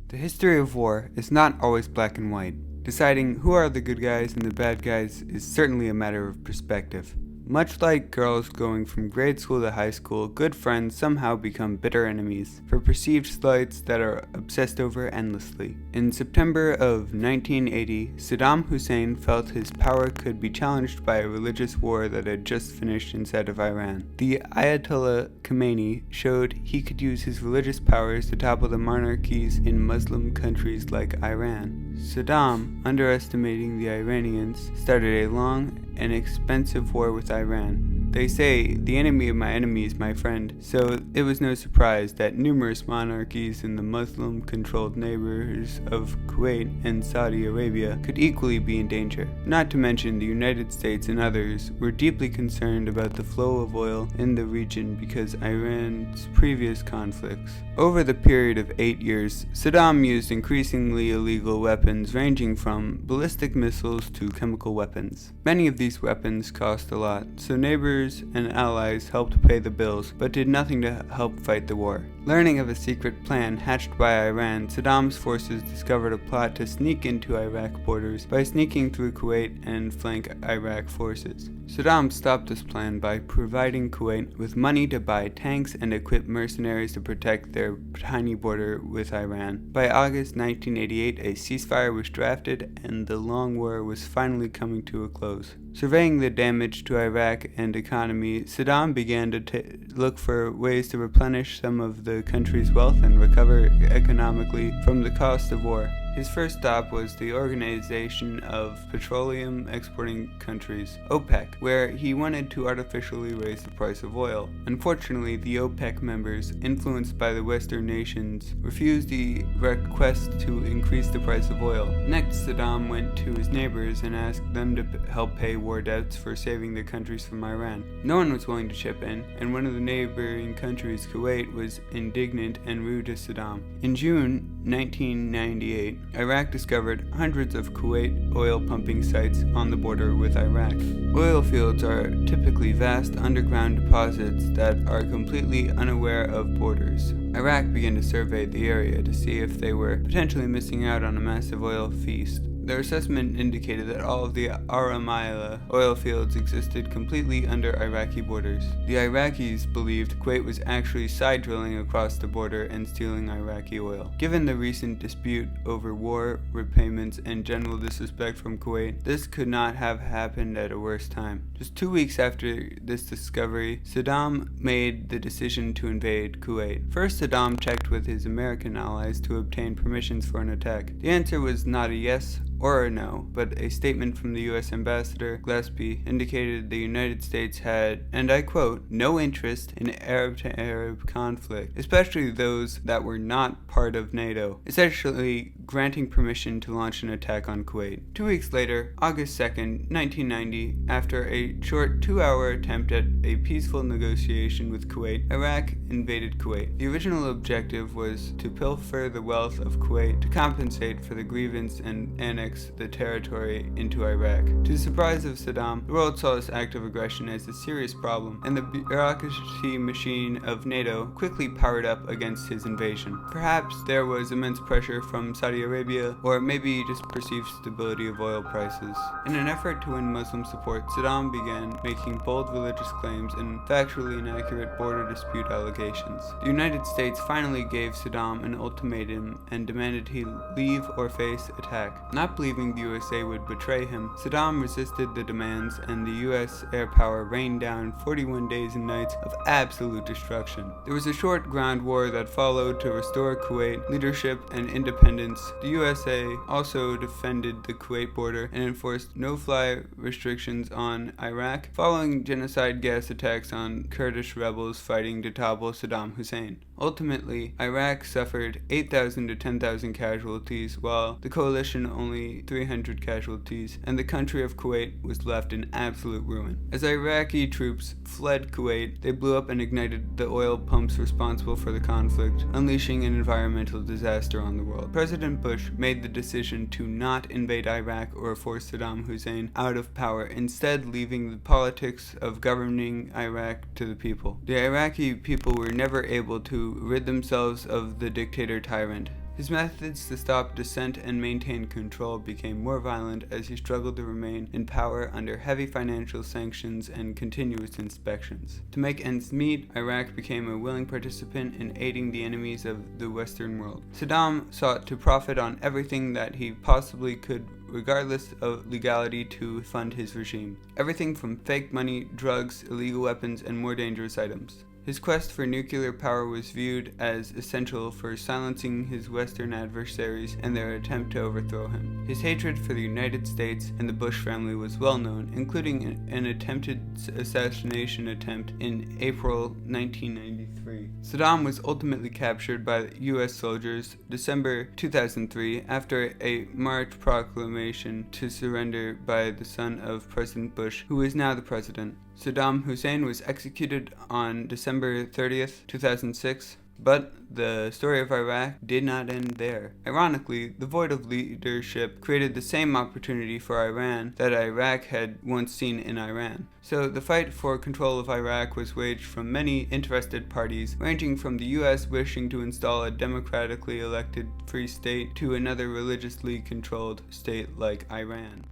The history of war is not always black and white. Deciding who are the good guys and the bad guys is certainly a matter of perspective. Much like girls going from grade school to high school, good friends somehow become bitter enemies for perceived slights that are obsessed over endlessly. In September of 1980, Saddam Hussein felt his power could be challenged by a religious war that had just finished inside of Iran. The Ayatollah Khomeini showed he could use his religious powers to topple the monarchies in Muslim countries like Iran. Saddam, underestimating the Iranians, started a long and expensive war with Iran. They say, the enemy of my enemy is my friend, so it was no surprise that numerous monarchies in the Muslim-controlled neighbors of Kuwait and Saudi Arabia could equally be in danger. Not to mention the United States and others were deeply concerned about the flow of oil in the region because Iran's previous conflicts. Over the period of 8 years, Saddam used increasingly illegal weapons ranging from ballistic missiles to chemical weapons. Many of these weapons cost a lot, so neighbors and allies helped pay the bills, but did nothing to help fight the war. Learning of a secret plan hatched by Iran, Saddam's forces discovered a plot to sneak into Iraq borders by sneaking through Kuwait and flank Iraq forces. Saddam stopped this plan by providing Kuwait with money to buy tanks and equip mercenaries to protect their tiny border with Iran. By August 1988, a ceasefire was drafted and the long war was finally coming to a close. Surveying the damage to Iraq and economy, Saddam began to look for ways to replenish some of the country's wealth and recover economically from the cost of war. His first stop was the Organization of Petroleum Exporting Countries, OPEC, where he wanted to artificially raise the price of oil. Unfortunately, the OPEC members, influenced by the Western nations, refused the request to increase the price of oil. Next, Saddam went to his neighbors and asked them to help pay war debts for saving their countries from Iran. No one was willing to chip in, and one of the neighboring countries, Kuwait, was indignant and rude to Saddam. In June 1998, Iraq discovered hundreds of Kuwait oil pumping sites on the border with Iraq. Oil fields are typically vast underground deposits that are completely unaware of borders. Iraq began to survey the area to see if they were potentially missing out on a massive oil feast. Their assessment indicated that all of the Aramila oil fields existed completely under Iraqi borders. The Iraqis believed Kuwait was actually side drilling across the border and stealing Iraqi oil. Given the recent dispute over war repayments and general disrespect from Kuwait, this could not have happened at a worse time. Just 2 weeks after this discovery, Saddam made the decision to invade Kuwait. First, Saddam checked with his American allies to obtain permissions for an attack. The answer was not a yes or a no, but a statement from the U.S. Ambassador Gillespie indicated the United States had, and I quote, no interest in Arab-to-Arab conflict, especially those that were not part of NATO, essentially granting permission to launch an attack on Kuwait. 2 weeks later, August 2nd, 1990, after a short 2-hour attempt at a peaceful negotiation with Kuwait, Iraq invaded Kuwait. The original objective was to pilfer the wealth of Kuwait to compensate for the grievance and annex the territory into Iraq. To the surprise of Saddam, the world saw this act of aggression as a serious problem, and the bureaucracy machine of NATO quickly powered up against his invasion. Perhaps there was immense pressure from Saudi Arabia, or maybe just perceived stability of oil prices. In an effort to win Muslim support, Saddam began making bold religious claims and factually inaccurate border dispute allegations. The United States finally gave Saddam an ultimatum and demanded he leave or face attack. Not believing the USA would betray him, Saddam resisted the demands and the US air power rained down 41 days and nights of absolute destruction. There was a short ground war that followed to restore Kuwait leadership and independence. The USA also defended the Kuwait border and enforced no-fly restrictions on Iraq, following genocide gas attacks on Kurdish rebels fighting to topple Saddam Hussein. Ultimately, Iraq suffered 8,000 to 10,000 casualties, while the coalition only 300 casualties, and the country of Kuwait was left in absolute ruin. As Iraqi troops fled Kuwait, they blew up and ignited the oil pumps responsible for the conflict, unleashing an environmental disaster on the world. President Bush made the decision to not invade Iraq or force Saddam Hussein out of power, instead leaving the politics of governing Iraq to the people. The Iraqi people were never able to rid themselves of the dictator tyrant. His methods to stop dissent and maintain control became more violent as he struggled to remain in power under heavy financial sanctions and continuous inspections. To make ends meet, Iraq became a willing participant in aiding the enemies of the Western world. Saddam sought to profit on everything that he possibly could, regardless of legality, to fund his regime. Everything from fake money, drugs, illegal weapons, and more dangerous items. His quest for nuclear power was viewed as essential for silencing his Western adversaries and their attempt to overthrow him. His hatred for the United States and the Bush family was well known, including an attempted assassination attempt in April 1993. Saddam was ultimately captured by U.S. soldiers December 2003 after a March proclamation to surrender by the son of President Bush, who is now the president. Saddam Hussein was executed on December 30th, 2006, but the story of Iraq did not end there. Ironically, the void of leadership created the same opportunity for Iran that Iraq had once seen in Iran. So the fight for control of Iraq was waged from many interested parties, ranging from the US wishing to install a democratically elected free state to another religiously controlled state like Iran.